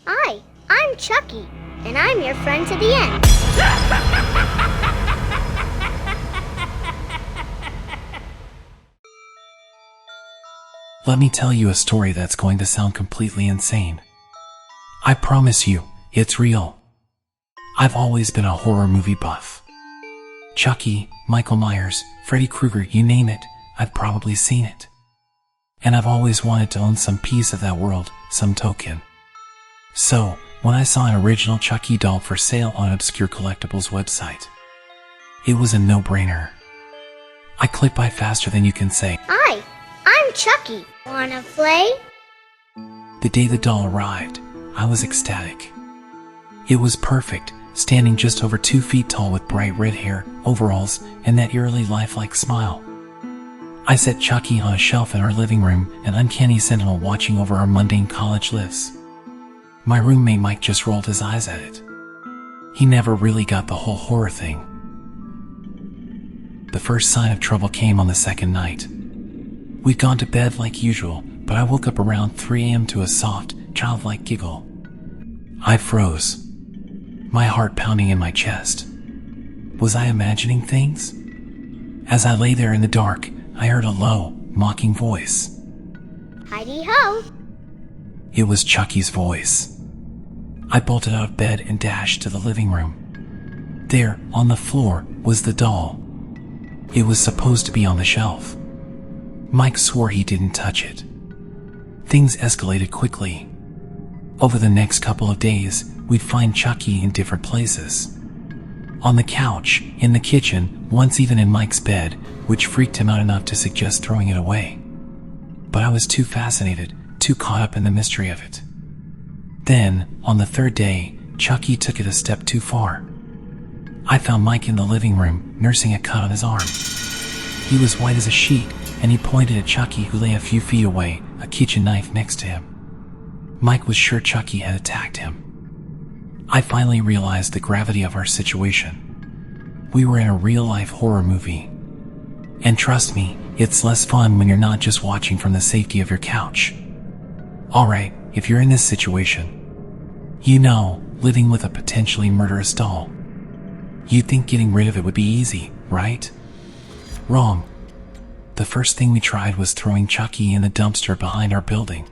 Hi, I'm Chucky, and I'm your friend to the end. Let me tell you a story that's going to sound completely insane. I promise you, it's real. I've always been a horror movie buff. Chucky, Michael Myers, Freddy Krueger, you name it, I've probably seen it. And I've always wanted to own some piece of that world, some token. So, when I saw an original Chucky doll for sale on an obscure collectibles website, it was a no-brainer. I clicked buy faster than you can say. Hi, I'm Chucky. Wanna play? The day the doll arrived, I was ecstatic. It was perfect, standing just over 2 feet tall with bright red hair, overalls, and that eerily lifelike smile. I set Chucky on a shelf in our living room, an uncanny sentinel watching over our mundane college lives. My roommate Mike just rolled his eyes at it. He never really got the whole horror thing. The first sign of trouble came on the second night. We'd gone to bed like usual, but I woke up around 3 a.m. to a soft, childlike giggle. I froze, my heart pounding in my chest. Was I imagining things? As I lay there in the dark, I heard a low, mocking voice. Heidi-ho! It was Chucky's voice. I bolted out of bed and dashed to the living room. There, on the floor, was the doll. It was supposed to be on the shelf. Mike swore he didn't touch it. Things escalated quickly. Over the next couple of days, we'd find Chucky in different places. On the couch, in the kitchen, once even in Mike's bed, which freaked him out enough to suggest throwing it away. But I was too fascinated, too caught up in the mystery of it. Then, on the third day, Chucky took it a step too far. I found Mike in the living room, nursing a cut on his arm. He was white as a sheet, and he pointed at Chucky, who lay a few feet away, a kitchen knife next to him. Mike was sure Chucky had attacked him. I finally realized the gravity of our situation. We were in a real-life horror movie. And trust me, it's less fun when you're not just watching from the safety of your couch. Alright, if you're in this situation, you know, living with a potentially murderous doll, you'd think getting rid of it would be easy, right? Wrong. The first thing we tried was throwing Chucky in the dumpster behind our building.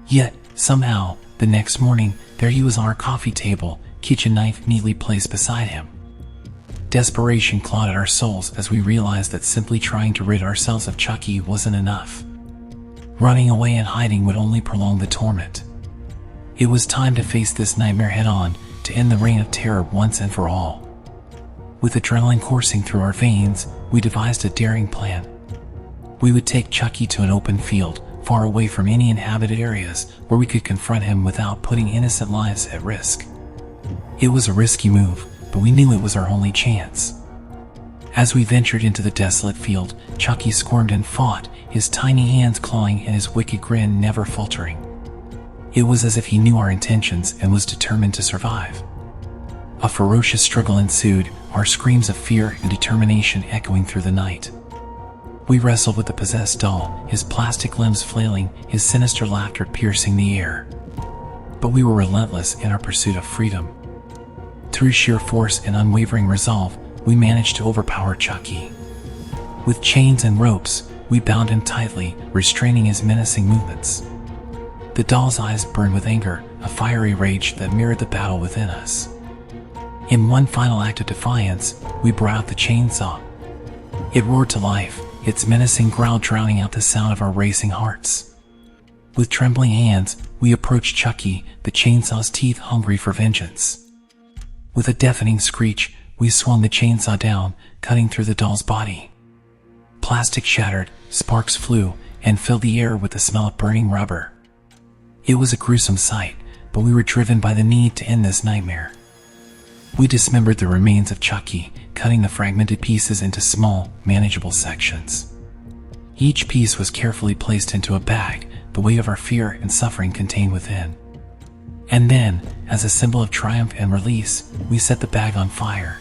Yet, somehow, the next morning, there he was on our coffee table, kitchen knife neatly placed beside him. Desperation clawed at our souls as we realized that simply trying to rid ourselves of Chucky wasn't enough. Running away and hiding would only prolong the torment. It was time to face this nightmare head-on, to end the reign of terror once and for all. With adrenaline coursing through our veins, we devised a daring plan. We would take Chucky to an open field, far away from any inhabited areas, where we could confront him without putting innocent lives at risk. It was a risky move, but we knew it was our only chance. As we ventured into the desolate field, Chucky squirmed and fought, his tiny hands clawing and his wicked grin never faltering. It was as if he knew our intentions and was determined to survive. A ferocious struggle ensued, our screams of fear and determination echoing through the night. We wrestled with the possessed doll, his plastic limbs flailing, his sinister laughter piercing the air. But we were relentless in our pursuit of freedom. Through sheer force and unwavering resolve, we managed to overpower Chucky. With chains and ropes, we bound him tightly, restraining his menacing movements. The doll's eyes burned with anger, a fiery rage that mirrored the battle within us. In one final act of defiance, we brought out the chainsaw. It roared to life, its menacing growl drowning out the sound of our racing hearts. With trembling hands, we approached Chucky, the chainsaw's teeth hungry for vengeance. With a deafening screech, we swung the chainsaw down, cutting through the doll's body. Plastic shattered, sparks flew, and filled the air with the smell of burning rubber. It was a gruesome sight, but we were driven by the need to end this nightmare. We dismembered the remains of Chucky, cutting the fragmented pieces into small, manageable sections. Each piece was carefully placed into a bag, the weight of our fear and suffering contained within. And then, as a symbol of triumph and release, we set the bag on fire.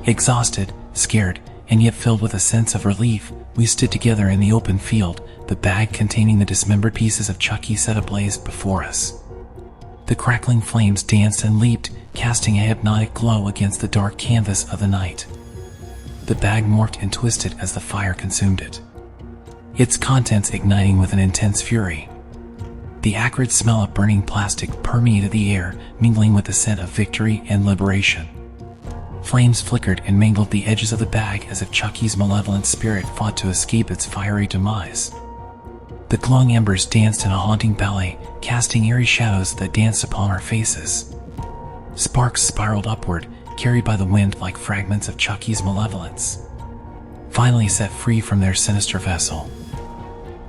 Exhausted, scared, and yet filled with a sense of relief, we stood together in the open field, the bag containing the dismembered pieces of Chucky set ablaze before us. The crackling flames danced and leaped, casting a hypnotic glow against the dark canvas of the night. The bag morphed and twisted as the fire consumed it, its contents igniting with an intense fury. The acrid smell of burning plastic permeated the air, mingling with the scent of victory and liberation. Flames flickered and mangled the edges of the bag as if Chucky's malevolent spirit fought to escape its fiery demise. The glowing embers danced in a haunting ballet, casting eerie shadows that danced upon our faces. Sparks spiraled upward, carried by the wind like fragments of Chucky's malevolence, finally set free from their sinister vessel.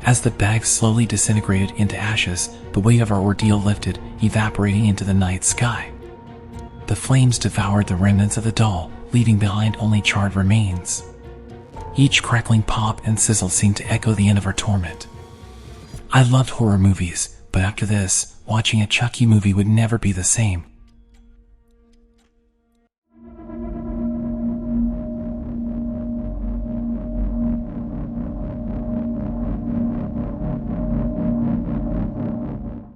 As the bag slowly disintegrated into ashes, the weight of our ordeal lifted, evaporating into the night sky. The flames devoured the remnants of the doll, leaving behind only charred remains. Each crackling pop and sizzle seemed to echo the end of our torment. I loved horror movies, but after this, watching a Chucky movie would never be the same.